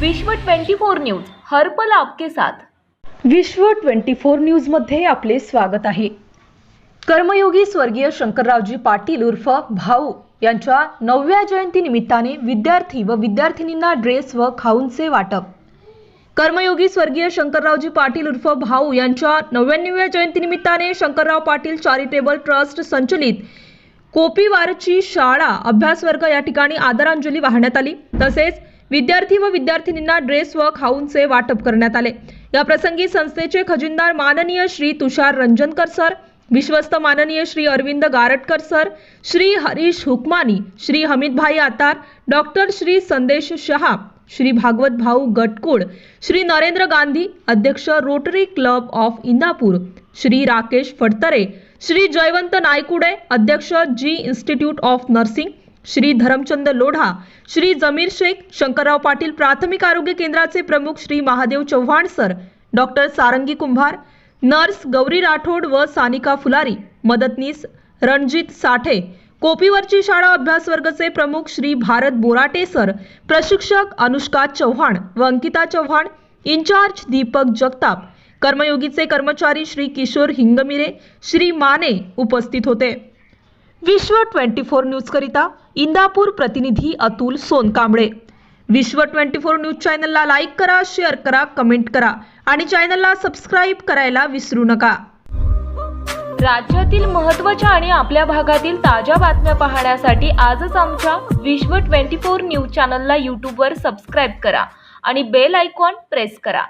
विश्व 24 न्यूज हर पल आपके साथ। विश्व 24 न्यूज मध्ये आपले स्वागत आहे। कर्मयोगी स्वर्गीय शंकररावजी पाटील उर्फ भाऊ यांच्या 9व्या जयंती निमित्ताने विद्यार्थी व विद्यार्थिनींना ड्रेस व खाऊंचे वाटप। कर्मयोगी स्वर्गीय शंकररावजी पाटील उर्फ भाऊ यांच्या 99व्या जयंती निमित्ताने शंकरराव पाटील चॅरिटेबल ट्रस्ट संचलित कोपीवारची शाळा अभ्यास वर्ग या ठिकाणी आदरांजली वाहण्यात आली। तसेच विद्यार्थी व विद्यार्थिनींना ड्रेस व खाऊंचे वाटप करण्यात आले। या प्रसंगी संस्थेचे खजिनदार माननीय श्री तुषार रंजनकर सर, विश्वस्त माननीय श्री अरविंद गारटकर सर, श्री हरीश हुकमानी, श्री हमीद भाई आतार, डॉक्टर श्री संदेश शहा, श्री भागवत भाऊ गटकुळ, श्री नरेंद्र गांधी अध्यक्ष Rotary Club of Indapur, Shri Rakesh Phadtare, Shri Jaywant Naikude अध्यक्ष G institute of nursing, Shri Dharamchand Lodha, Shri Jamir Shaikh, Shankarrao Patil प्राथमिक आरोग्य केंद्राचे प्रमुख Shri Mahadev Chavan sir, doctor Sarangi Kumbhar, nurse Gauri Rathod व सानिका फुलारी, मदतनीस रणजित साठे, कोपीवरची शाळा अभ्यास वर्गचे प्रमुख श्री भारत बोराटे सर, प्रशिक्षक अनुष्का चव्हाण व अंकिता चव्हाण, इंचार्ज दीपक जगताप, कर्मयोगीचे कर्मचारी श्री किशोर हिंगमिरे, श्री माने उपस्थित होते। विश्व 24 न्यूज करिता इंदापूर प्रतिनिधी अतुल सोनकांबळे। विश्व 24 न्यूज चॅनलला लाईक करा, शेअर करा, कमेंट करा आणि चॅनलला सबस्क्राइब करायला विसरू नका। राज्यातील महत्त्वाच्या आणि आपल्या भागातील ताज्या बातम्या पाहण्यासाठी आजच आमच्या विश्व 24 न्यूज चॅनलला YouTube वर सबस्क्राइब करा आणि बेल आयकॉन प्रेस करा।